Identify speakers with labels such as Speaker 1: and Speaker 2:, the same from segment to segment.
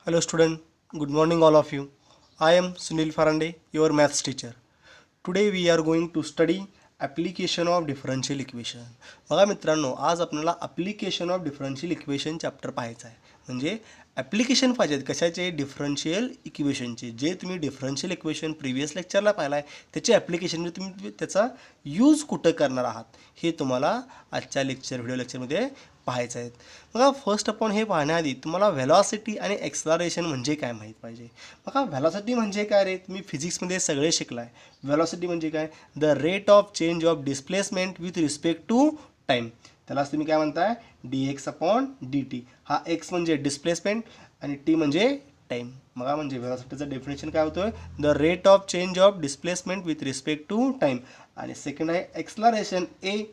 Speaker 1: Hello student, good morning all of you. I am Sunil Farande, your maths teacher. Today we are going to study application of differential equation. बघा मित्रांनो, आज आपल्याला application of differential equation chapter पाहायचा आहे. म्हणजे application पाहिजेत कशाचे, differential इक्वेशनचे. जे तुम्ही डिफरन्शियल इक्वेशन प्रिव्हियस लेक्चरला पाहिला आहे त्याचे ॲप्लिकेशन म्हणजे तुम्ही त्याचा यूज कुठं करणार आहात हे तुम्हाला आजच्या व्हिडिओ लेक्चरमध्ये पाहायचं आहे. बघा फर्स्ट आपण हे पाहण्याआधी तुम्हाला व्हेलॉसिटी आणि एक्सलरेशन म्हणजे काय माहीत पाहिजे. बघा व्हेलॉसिटी म्हणजे काय रे, तुम्ही फिजिक्समध्ये सगळे शिकलाय. व्हेलॉसिटी म्हणजे काय, the rate of change of displacement with respect to time. त्यालाच तुम्ही काय म्हणताय, dx/dt. हा x म्हणजे डिस्प्लेसमेंट आणि t म्हणजे टाईम. बघा म्हणजे व्हेलॉसिटीचं डेफिनेशन काय होतं, the rate of change of displacement with respect to time. आणि सेकंड आहे एक्सलरेशन ए.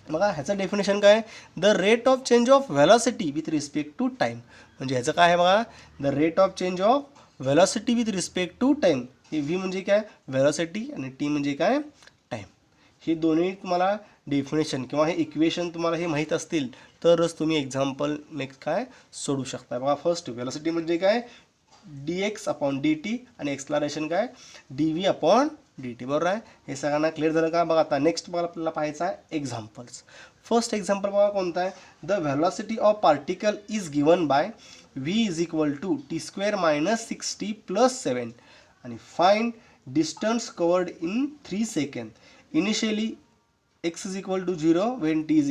Speaker 1: बघा ह्याचं डेफिनेशन काय, the rate of change of velocity with respect to time. म्हणजे ह्याचं काय आहे बघा, the rate of change of velocity with respect to time. हे v म्हणजे काय व्हेलॉसिटी आणि t म्हणजे काय टाईम. हे दोन्ही तुम्हाला डेफिनेशन किंवा हे इक्वेशन तुम्हाला हे माहीत असतील तरच तुम्ही एक्झाम्पल नेक्स्ट काय सोडू शकता. बघा फर्स्ट व्हेलॉसिटी म्हणजे काय, dx/dt आणि एक्सलरेशन काय dv/dt. बरोबर आहे. हे सगळ्यांना क्लिअर झालं का. बघा आता नेक्स्ट बघा आपल्याला पाहायचं आहे एक्झाम्पल्स. फर्स्ट एक्झाम्पल बघा कोणता आहे, the velocity of particle is given bye v = t² - 6t + 7 आणि find distance covered in 3 second. Initially x = 0 when t =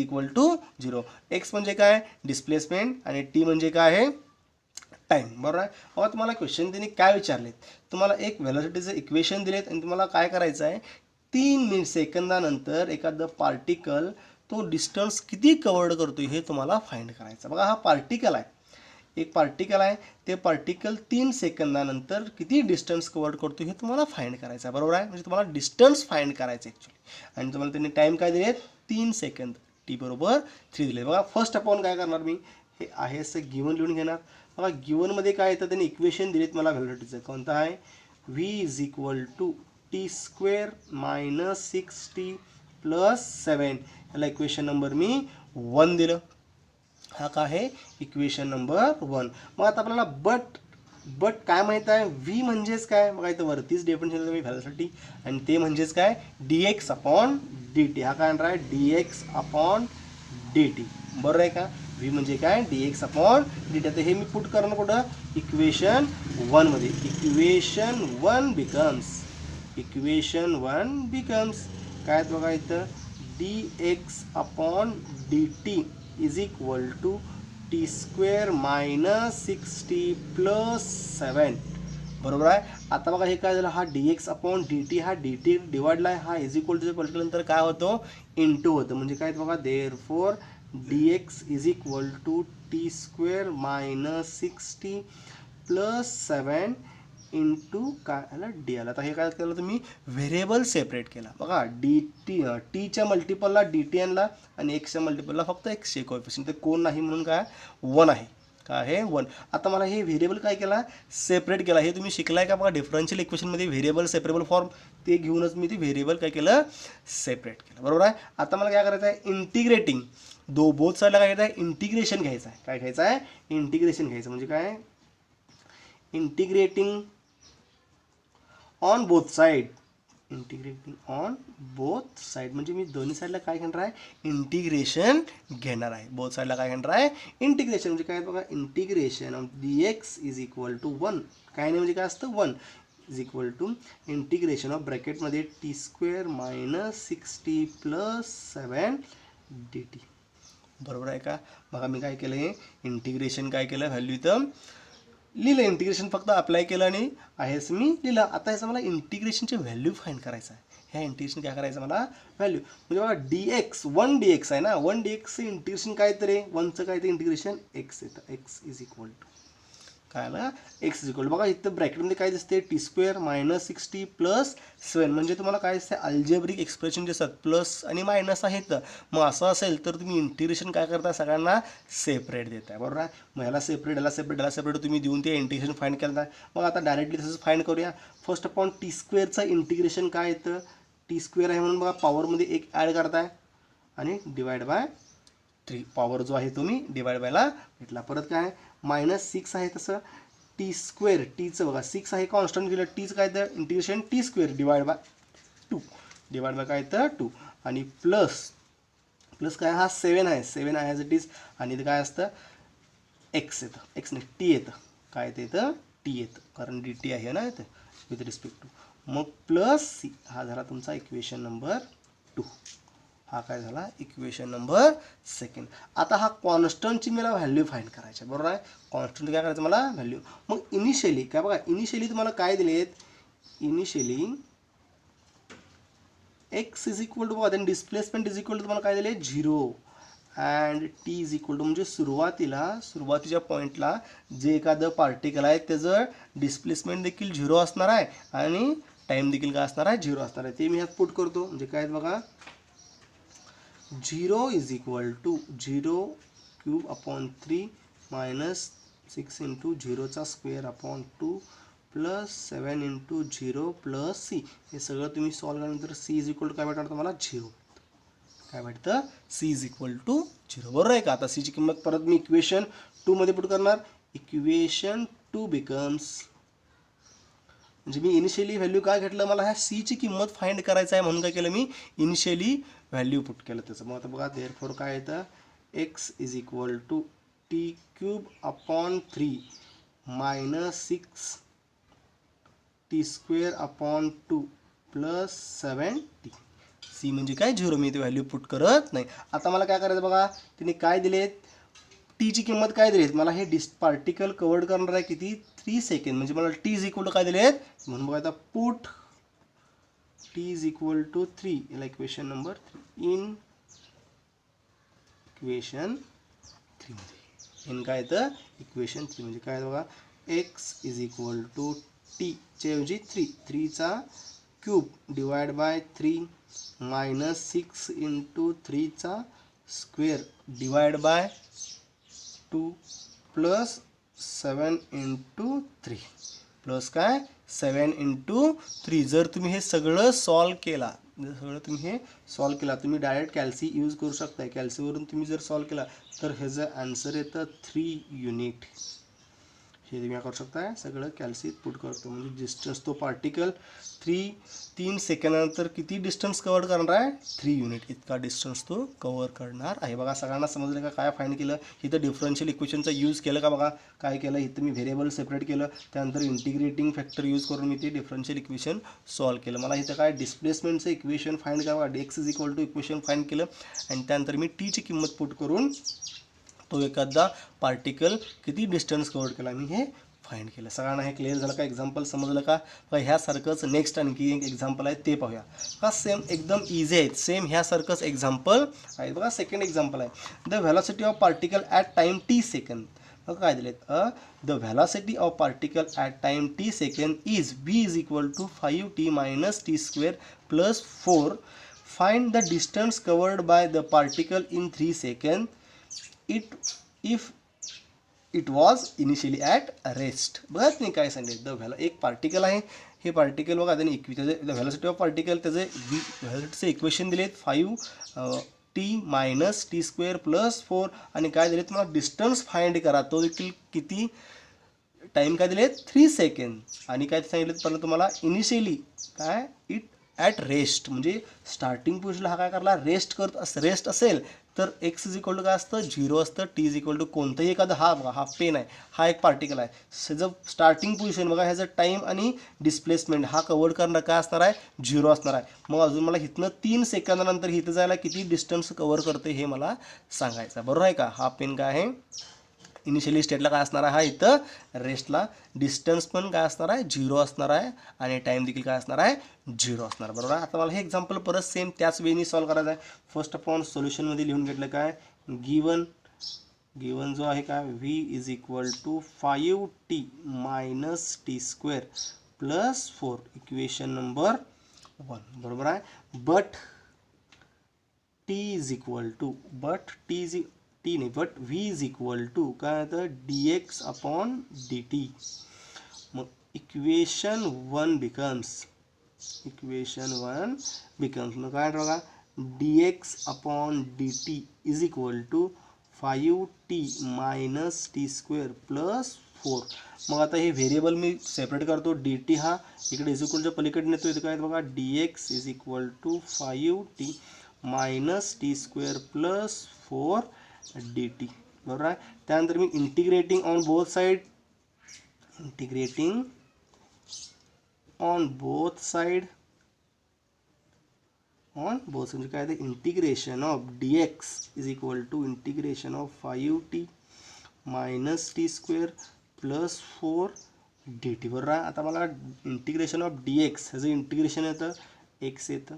Speaker 1: 0. x म्हणजे काय डिस्प्लेसमेंट आणि t म्हणजे काय आहे टाईम. बरोबर आहे. बघा तुम्हाला क्वेश्चन त्यांनी काय विचारलेत, तुम्हाला एक व्हेलॉसिटीचं इक्वेशन दिलेत आणि तुम्हाला काय करायचं आहे, 3 सेकंदानंतर एखादं पार्टिकल तो डिस्टन्स किती कवर्ड करतो हे तुम्हाला फाइंड करायचं. बघा हा पार्टिकल आहे, एक पार्टिकल आहे, ते पार्टिकल 3 सेकंदानंतर किती डिस्टन्स कवर्ड करतो हे तुम्हाला फाइंड करायचं आहे. बरोबर आहे. म्हणजे तुम्हाला डिस्टन्स फाइंड करायचं ॲक्च्युली. आणि तुम्हाला त्यांनी टाईम काय दिलेत 3 सेकंद, t = 3 दिले. बघा फर्स्ट आपण काय करणार, मी हे आहे असं गिवन लिहून घेणार. बघा गिवनमध्ये काय येतं, त्यांनी इक्वेशन दिलेत मला व्हेलॉसिटीचं. कोणतं आहे, v = t² - 6t + 7. याला इक्वेशन नंबर मी 1 दिलं. हा काय आहे इक्वेशन नंबर 1. मग आता आपल्याला बट काय माहीत आहे, v म्हणजेच काय, बघा इथं वरतीच डेफिनेशन मी व्हेलॉसिटी आणि ते म्हणजेच काय dx/dt. हा काय आहे dx/dt. बरोबर आहे का. v म्हणजे काय dx/dt. आता हे मी पुट करणं कुठं, इक्वेशन 1 मध्ये. इक्वेशन 1 बिकम्स काय बघा इथं, dx/dt = t² - 6t + 7. बरोबर आहे. आता बघा हे काय झालं, हा dx/dt हा dt डिवाइडला आहे, हा = पलटल्यानंतर काय होतं इंटू होतं. म्हणजे काय बघा therefore dx = t² - 6t + 7 into काय आला डी आला. आता हे काय केलं तुम्ही, व्हेरिएबल सेपरेट केला. बघा टीच्या मल्टिपलला dt आणला आणि एक्सच्या मल्टिपलला फक्त एक्सचे कोएफिशियंट, ते कोण नाही म्हणून काय 1 आहे, काय आहे 1. आता मला हे व्हेरिएबल काय केला, सेपरेट केला. हे तुम्ही शिकलाय का बघा डिफरन्शियल इक्वेशनमध्ये व्हेरिएबल सेपरेबल फॉर्म, ते घेऊनच मी ते व्हेरिएबल काय केलं सेपरेट केलं. बरोबर आहे. आता मला काय करायचं आहे, इंटिग्रेटिंग बोथ साईडला काय घ्यायचं आहे, इंटिग्रेशन घ्यायचं आहे. काय घ्यायचं आहे, इंटिग्रेशन घ्यायचं. म्हणजे काय इंटिग्रेटिंग ऑन बोथ साइड. म्हणजे मी दोन्ही साईडला काय घेणार आहे, इंटिग्रेशन घेणार आहे. बोथ साईडला काय घेणार आहे, इंटिग्रेशन. म्हणजे काय बघा, इंटिग्रेशन ऑफ dx = 1. काय नाही म्हणजे काय असतं 1 = integration of ब्रॅकेटमध्ये t² - 6t + 7 dt. बरोबर आहे का. बघा मी काय केलं, हे इंटिग्रेशन काय केलं, व्हॅल्यू इथं लिहिलं, इंटिग्रेशन फक्त अप्लाय केलं आणि आहेस मी लिहिलं. आता ह्याचं मला इंटिग्रेशनचे व्हॅल्यू फाइंड करायचं आहे. ह्या इंटिग्रेशन काय करायचं मला व्हॅल्यू. म्हणजे बघा dx 1 dx आहे ना, 1 dx इंटिग्रेशन काय तर आहे 1चं काय ते इंटिग्रेशन x येतं. x = काय आला x = बघा इथं ब्रॅकेटमध्ये काय दिसते t² - 6t + 7. म्हणजे तुम्हाला काय दिसते अल्जेब्रिक एक्सप्रेशन जे असतात प्लस आणि मायनस आहेत. मग असं असेल तर तुम्ही इंटिग्रेशन काय करता, सगळ्यांना सेपरेट देताय. बरोबर आहे. मग ह्याला सेपरेट ह्याला सेपरेट ह्याला सेपरेट तुम्ही देऊन ते इंटिग्रेशन फाइंड केलं. मग आता डायरेक्टली तसंच फाइंड करूया. फर्स्ट आपण t² इंटिग्रेशन काय येतं, t² आहे म्हणून बघा पॉवरमध्ये 1 ॲड करताय आणि डिवाइड बाय 3 पॉवर जो आहे तो मी डिवाइड बायला घेतला. परत काय -6 आहे तसं टी स्क्वेअर, टीचं बघा 6 आहे कॉन्स्टंट केलं, टीचं काय तर integration T square divide by 2 divide by काय तर 2 आणि प्लस काय हा 7 आहे, 7 आहे ॲज इट इज आणि इथं काय असतं एक्स येतं, एक्स नाही टी येतं, काय ते येतं टी येतं कारण डी टी आहे ना इथं विथ रिस्पेक्ट टू. मग प्लस सी हा झाला तुमचा इक्वेशन नंबर 2. हा काय झाला इक्वेशन नंबर 2. आता हा कॉन्स्टंटची मला व्हॅल्यू फाइंड करायची आहे, बरोबर आहे. कॉन्स्टंट काय करायचं मला व्हॅल्यू. मग इनिशियली काय बघा, इनिशियली तुम्हाला काय दिलेत, initially x is equal to बघा, then displacement is equal to तुम्हाला काय दिले 0 and t is equal to म्हणजे सुरुवातीच्या पॉईंटला जे एखादं पार्टिकल आहे त्याचं डिस्प्लेसमेंट देखील 0 असणार आहे आणि टाईम देखील काय असणार आहे 0 असणार आहे. ते मी ह्यात पुट करतो म्हणजे काय बघा 0 is equal to 0 cube upon 3 minus 6 into 0चा square upon 2 plus 7 into 0 plus C. हे सगळं तुम्ही सॉल्व केल्यानंतर सी इज इक्वल टू काय भेटणार तुम्हाला 0. काय भेटतं सी इज इक्वल टू 0, बरोबर आहे का. आता सीची किंमत परत मी इक्वेशन 2 मध्ये पुट करणार. इक्वेशन 2 बिकम्स म्हणजे मी इनिशियली व्हॅल्यू काय घेतलं, मला ह्या सीची किंमत फाइंड करायचं आहे म्हणून काय केलं मी इनिशियली व्हॅल्यू पुट केलं त्याचं. मग आता बघा देअरफॉर काय येतं x is equal to t cube upon 3 minus 6 t square upon 2 plus 7 t. C म्हणजे काय 0, मी ते व्हॅल्यू पुट करत नाही. आता मला काय करायचं बघा, तिने काय दिलेत टीची किंमत काय दिलीत मला, हे पार्टिकल कव्हर करणार आहे किती 3 सेकंड म्हणजे मला टी इज इक्वल टू काय दिलेत म्हणून बघा आता put T is equal to 3 याला इक्वेशन नंबर 3 इन इक्वेशन 3 मध्ये इन काय येतं इक्वेशन 3 म्हणजे काय बघा एक्स इज इक्वल टू टीच्या ऐवजी 3चा cube divide by 3 minus 6 into 3चा square divide by 2 plus 7 into 3 plus काय 7 इंटू 3. जर तुम्ही हे सगळं सॉल्व केला, तुम्ही डायरेक्ट कॅल्सी यूज करू शकता. कॅल्सीवरून तुम्ही जर सॉल्व केला तर ह्याचं आन्सर येतं 3 युनिट. हे तुम्ही करू शकता, सगळं कॅल्सीत पुट करतो म्हणजे डिस्टन्स तो पार्टिकल 3 सेकंदानंतर किती डिस्टन्स कव्हर करणार आहे 3 युनिट इतका डिस्टन्स तो कव्हर करणार आहे. बघा सगळ्यांना समजलं का काय फाइंड केलं. इथं डिफरन्शियल इक्वेशनचा यूज केलं का बघा काय केलं, इथं मी व्हेरिएबल सेपरेट केलं, त्यानंतर इंटिग्रेटिंग फॅक्टर यूज करून मी ते डिफरन्शियल इक्वेशन सॉल्व केलं. मला इथं काय डिस्प्लेसमेंटचं इक्वेशन फाइंड करा, x is equal to equation find केलं आणि त्यानंतर मी टीची किंमत पुट करून तो एखादा पार्टिकल किती डिस्टन्स कव्हर केला मी हे फाइंड केलं. सगळ्यांना हे क्लिअर झालं का, एक्झाम्पल समजलं का. ह्यासारखंच नेक्स्ट आणखी एक एक्झाम्पल आहे ते पाहूया का. सेम एकदम इझी आहेत, सेम ह्यासारखंच एक्झाम्पल आहे बघा. सेकंड एक्झाम्पल आहे the velocity of particle at time t second. बघा काय दिलेत the velocity of particle at time t second is b is equal to 5t minus T square plus 4. Find the distance covered by the particle in 3 second if it was initially at rest. बघा नाही काय सांगितलं, एक particle आहे, हे particle बघा त्याने त्याचं व्हॅलॉसिटी ऑफ पार्टिकल त्याचे व्हॅलॉसिटीचं इक्वेशन दिलेत 5t minus T square plus 4 आणि काय दिलेत तुम्हाला डिस्टन्स फाइंड करा, तो देखील किती टाईम काय दिलेत 3 सेकंड आणि काय सांगितलं पहिलं तुम्हाला इनिशियली काय इट ॲट रेस्ट म्हणजे स्टार्टिंग पोझिशनला हा काय करला रेस्ट असेल तर एक्स इज इक्वल टू काय असतं 0 असतं. टी इज इक्वल टू कोणतंही एखादं हा पेन आहे, हा एक पार्टिकल आहे, ह्याचं स्टार्टिंग पोझिशन बघा, ह्याचं टाईम आणि डिस्प्लेसमेंट हा कव्हर करणं काय असणार आहे 0 असणार आहे. मग अजून मला इथनं 3 सेकंदानंतर इथं जायला किती डिस्टन्स कव्हर करते हे मला सांगायचं, बरोबर आहे का. हा पेन काय आहे इनिशियली स्टेटला काय असणार आहे, हा इथं रेस्टला डिस्टन्स पण काय असणार आहे 0 असणार आहे आणि टाईम देखील काय असणार आहे 0 असणार, बरोबर आहे. आता मला हे एक्झाम्पल परत सेम त्याच वेळी सॉल्व करायचं आहे. फर्स्ट ऑफ ऑल सोल्युशनमध्ये लिहून घेतलं काय गिवन जो आहे काय v is equal to 5t minus T square plus 4 equation number 1, बरोबर आहे. But v is equal to काय तर dx अपॉन dt. मग इक्वेशन 1 बिकम्स मग काय बघा dx upon dt is equal to 5t minus T square plus 4. मग आता हे व्हेरिएबल मी सेपरेट करतो. dt हा इकडे इज इक्वलच्या पलीकडे नेतो. इथे काय बघा dx is equal to 5t minus T square plus 4 dt. बरोबर आहे. त्यानंतर मी integrating on both side, integrating on both side, on both म्हणजे काय ते integration of dx is equal to integration of 5t minus T square plus 4 dt. बरोबर आहे. आता मला इंटिग्रेशन ऑफ dx ह्याचं इंटिग्रेशन येतं x येतं.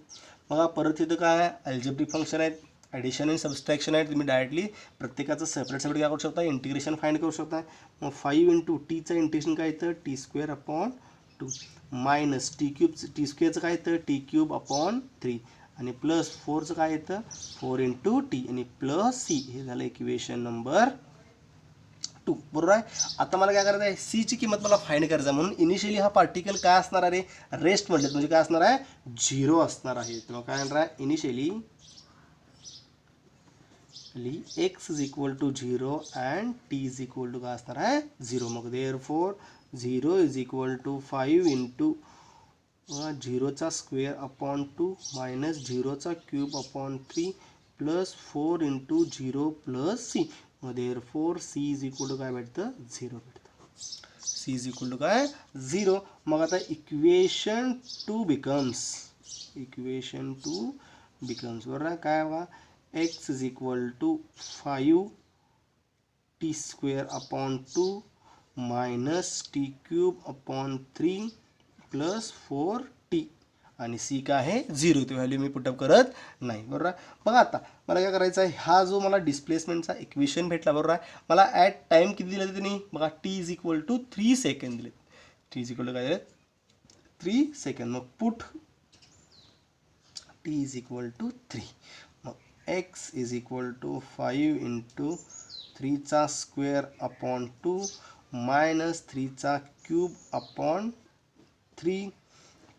Speaker 1: मग परत इथं काय आहे अल्जेब्रिक फंक्शन आहेत, ॲडिशन आणि सबस्ट्रॅक्शन आहेत. तुम्ही डायरेक्टली प्रत्येकाचं सेपरेट सेपरेट काय करू शकता, इंटिग्रेशन फाइंड करू शकता. मग 5 इंटू टीचं इंटिग्रेशन काय येतं T square upon 2 minus T cube, T स्क्वेअरचं काय येतं टी क्यूब अपॉन 3 आणि प्लस 4चं काय येतं 4 इंटू टी आणि प्लस सी. हे झालं इक्वेशन नंबर 2. बरोबर आहे. आता मला काय करायचं आहे सी ची किंमत मला फाइंड करायचं आहे. म्हणून इनिशियली हा पार्टिकल काय असणार आहे रेस्ट म्हटलं म्हणजे काय असणार आहे 0 असणार आहे. तेव्हा काय म्हणणार आहे initially x is equal to 0 and t is equal to काय असणार आहे 0. मग therefore 0 is equal to 5 into 0चा स्क्वेअर अपॉन 2 मायनस 0चा cube upon 3 plus 4 into 0 plus C. मग therefore C is equal to काय भेटतं 0 भेटतं. सी इज इक्वल टू काय 0. मग आता इक्वेशन 2 बिकम्स, इक्वेशन 2 बिकम्स बरोबर आहे काय बघा x is equal to 5t square upon 2 minus T cube upon 3 plus 4t आणि सी काय आहे 0. ती व्हॅल्यू मी पुटअप करत नाही. बरोबर आहे. बघा आता मला काय करायचं आहे हा जो मला डिस्प्लेसमेंटचा इक्वेशन भेटला बरोबर आहे. मला ॲट टाईम किती दिलं त्यांनी बघा T is equal to 3 second दिले. टी इज इक्वल टू काय दिले 3 सेकंड. मग put T is equal to 3. मग x is equal to 5 into 3चा स्क्वेअर अपॉन 2 मायनस 3चा क्यूब अपॉन 3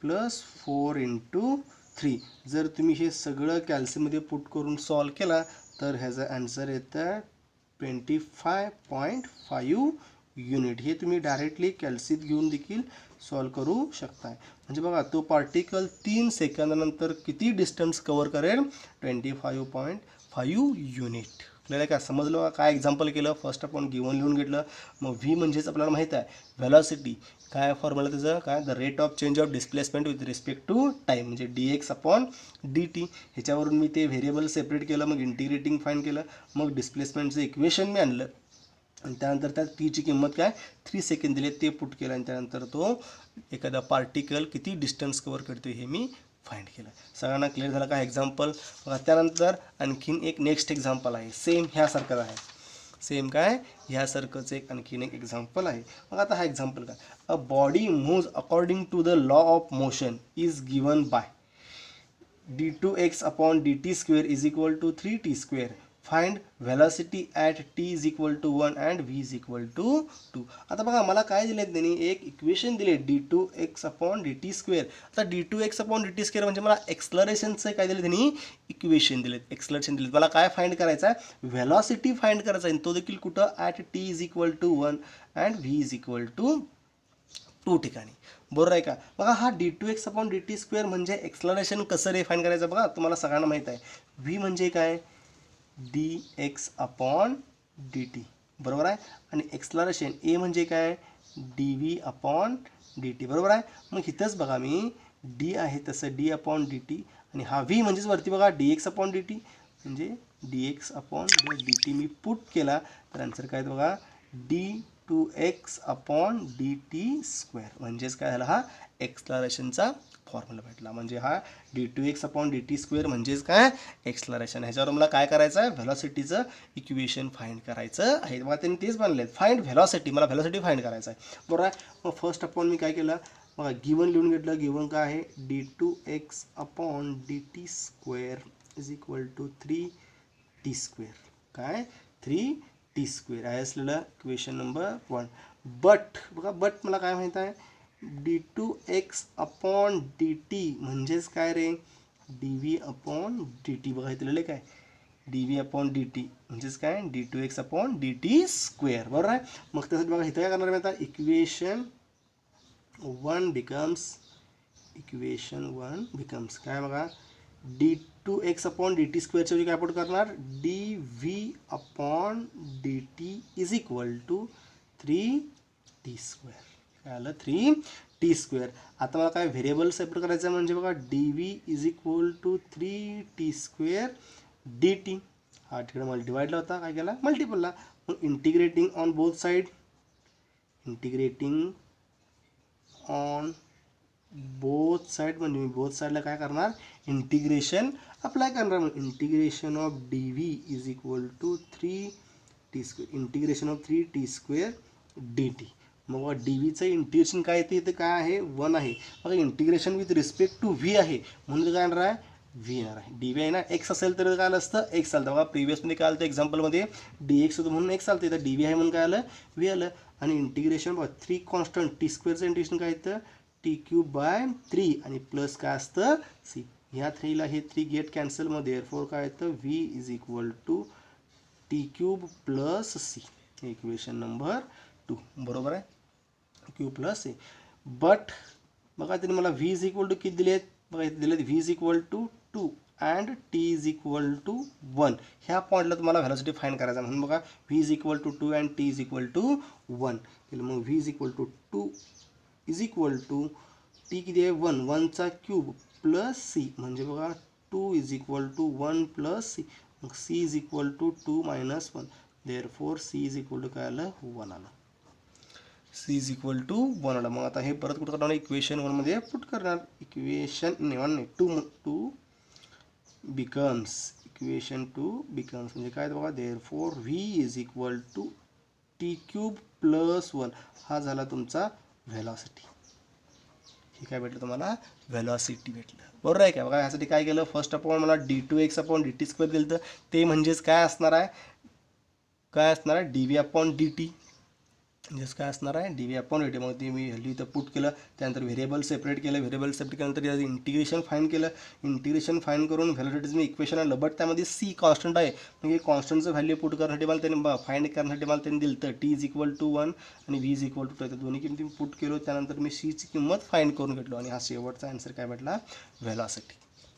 Speaker 1: प्लस 4 इंटू 3. जर तुम्ही हे सगळं कॅल्सीमध्ये पुट करून सॉल्व केला तर ह्याचा आन्सर येतं 25.5 युनिट. हे तुम्ही डायरेक्टली कॅल्सीत घेऊन देखील सॉल्व करू शकताय. म्हणजे बघा तो पार्टिकल 3 सेकंदानंतर किती डिस्टन्स कव्हर करेल 25.5 युनिट. आपल्याला काय समजलं काय एक्झाम्पल केलं फर्स्ट आपण गिवन लिहून घेतलं. मग व्ही म्हणजेच आपल्याला माहीत आहे व्हेलॉसिटी काय फॉर्म्युला त्याचं काय the rate of change of displacement with respect to time म्हणजे dx अपॉन dt. ह्याच्यावरून मी ते व्हेरिएबल सेपरेट केलं मग इंटिग्रेटिंग फाइंड केलं मग डिस्प्लेसमेंटचं इक्वेशन मी आणलं आणि त्यानंतर त्या टीची किंमत काय 3 सेकंड दिले ते पुट केलं आणि त्यानंतर तो एखादा पार्टिकल किती डिस्टन्स कव्हर करतो हे मी फाइंड केलं. सगळ्यांना क्लिअर झालं का एक्झाम्पल. त्यानंतर आणखीन एक नेक्स्ट एक्झाम्पल आहे सेम ह्यासारखंच आहे. सेम काय ह्यासारखंच एक आणखीन एक एक्झाम्पल आहे. मग आता हा एक्झाम्पल काय a body moves according to the law of motion is given by d2x upon dt square is equal to 3t square. Find velocity at t is equal to 1 and v is equal to 2. आता बघा मला काय दिले त्यांनी एक equation दिले d2x upon dt square. आता d2x upon dt square म्हणजे मला एक्सलरेशनचं काय दिलं त्यांनी इक्वेशन दिलेत एक्सलरेशन दिलेत. मला काय फाइंड करायचं आहे व्हेलॉसिटी फाइंड करायचा आहे तो देखील कुठं at t is equal to 1 and v is equal to 2 ठिकाणी. बरोबर आहे का. बघा हा d2x अपॉन dt स्क्वेअर म्हणजे एक्सलरेशन कसं रे फाइंड करायचं बघा तुम्हाला सगळ्यांना माहीत आहे v म्हणजे काय dx अपॉन dt बरोबर आहे आणि एक्सलरेशन ए म्हणजे काय dv अपॉन dt बरोबर आहे. मग इथंच बघा मी d आहे तसं d अपॉन dt आणि हा v म्हणजेच वरती बघा dx अपॉन dt म्हणजे dx upon dt me put केला तर आन्सर काय बघा d2x अपॉन dt स्क्वेअर म्हणजेच काय झाला हा एक्सलरेशनचा फॉर्म्युला भेटला. म्हणजे हा d2x अपॉन dt स्क्वेअर म्हणजेच काय एक्सलरेशन. ह्याच्यावर मला काय करायचं आहे व्हेलॉसिटीचं इक्वेशन फाइंड करायचं आहे. मग त्यांनी तेच बनले फाइंड व्हेलॉसिटी मला व्हेलॉसिटी फाइंड करायचं आहे बरोबर आहे. मग फर्स्ट अपॉन मी काय केलं बघा गिवन लिहून घेतलं. गिवन काय आहे d2x upon dt square is equal to 3t square काय 3t स्क्वेअर आहे असलेलं इक्वेशन नंबर 1. बट बघा बट मला काय माहीत आहे d2x अपॉन dt म्हणजेच काय रे D V upon D T. बघा इथं लिहिलं काय, D V upon D T म्हणजेच काय D two x upon D T square. बरोबर आहे. मग त्यासाठी बघा इथं काय करणार मी आता, इक्वेशन वन बिकम्स काय बघा, D two x upon D T स्क्वेअरच्या ऐवजी काय पुट करणार, D V upon D T is equal to 3t square. काय आलं, 3t स्क्वेअर. आता मला काय व्हेरिएबल सेपरेट करायचं आहे म्हणजे बघा d v is equal to 3t square d t. हा तिकडे मला डिवाइडला होता, काय केला मल्टिपलला. मग इंटिग्रेटिंग ऑन बोथ साईड म्हणजे मी बोथ साईडला काय करणार, इंटिग्रेशन अप्लाय करणार. मग integration of d v is equal to 3t square integration of 3t square d t. मग डी व्हीचं इंटिग्रेशन काय येते, इथं काय आहे 1 आहे. बघा integration with respect to v आहे म्हणून काय येणार आहे, व्ही येणार आहे. डी व्ही आहे ना, एक्स असेल तर काय आलं असतं, एक्स चालतं. बघा प्रिव्हियसमध्ये काय आलं एक्झाम्पलमध्ये डी एक्स होतं म्हणून एक्स चालतं, इथं डी व्ही आहे म्हणून काय आलं, व्ही आलं. आणि इंटिग्रेशन बघा 3 कॉन्स्टंट टी स्क्वेअरचं इंटिग्रेशन काय येतं, टी क्यूब बाय 3 आणि प्लस काय असतं सी. ह्या 3ला हे 3 गेट कॅन्सल, मग देअरफॉर काय येतं, v is equal to t cube plus c. Equation number 2. बरोबर आहे, क्यू प्लस सी. बट बघा त्यांनी मला व्ही इज इक्वल टू किती दिले आहेत, बघा इथे दिले v is equal to 2 and t is equal to 1. ह्या पॉईंटला तुम्हाला व्हॅलोसिटी फाईंड करायचा म्हणून बघा v is equal to 2 and t is equal to 1 केलं. मग v is equal to 2 is equal to t किती आहे 1, 1चा क्यूब प्लस सी म्हणजे बघा 2 is equal to 1 plus C. मग C is equal to 2 minus 1. Therefore C is equal to काय आलं, 1 आलं. सी इज इक्वल टू 1 आलं. मग आता हे परत कुठं करणार, इक्वेशन 1मध्ये पुट करणार. इक्वेशन 2 बिकम्स म्हणजे काय बघा, therefore v is equal to t cube plus 1. हा झाला तुमचा व्हेलॉसिटी. हे काय भेटलं तुम्हाला, व्हेलॉसिटी भेटलं. बरोबर आहे काय. बघा ह्यासाठी काय केलं, फर्स्ट अपॉन मला d two x upon D T square दिलं, तर ते म्हणजेच काय असणार आहे, d V upon D T म्हणजेच काय असणार आहे, d V upon D t. मग ते मी व्हॅल्यू इथं पुट केलं, त्यानंतर व्हेरिएबल सेपरेट केलं, केल्यानंतर याचं इंटिग्रेशन फाईंड केलं. इंटिग्रेशन फाईंड करून व्हॅल्यूटिज मी इक्वेशन आणलं, बट त्यामध्ये सी कॉन्स्टंट आहे. म्हणजे कॉन्स्टंटचं व्हॅल्यू पुट करण्यासाठी मला त्यांनी फाईंड करण्यासाठी मला त्यांनी दिलं तर टी इज इक्वल टू 1 आणि व्ही इज इक्वल टू 2. दोन्ही किमती पुट केलो, त्यानंतर मी सीची किंमत फाईंड करून घेतलो आणि हा शेवटचा आन्सर काय भेटला, व्हेलॉसिटी.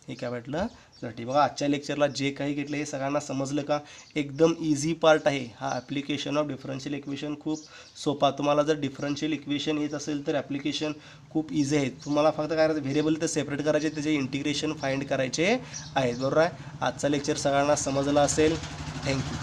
Speaker 1: हे काय भेटलं साठी. बघा आजच्या लेक्चरला जे काही घेतलं हे सगळ्यांना समजलं का, एकदम इझी पार्ट आहे हा. ॲप्लिकेशन ऑफ डिफरन्शियल इक्वेशन खूप सोपा. तुम्हाला जर डिफरन्शियल इक्वेशन येत असेल तर ॲप्लिकेशन खूप इझी आहे. तुम्हाला फक्त काय करायचं, व्हेरिएबल तर सेपरेट करायचे, त्याचे इंटिग्रेशन फाइंड करायचे आहेत. बरोबर आहे. आजचा लेक्चर सगळ्यांना समजला असेल. थँक्यू.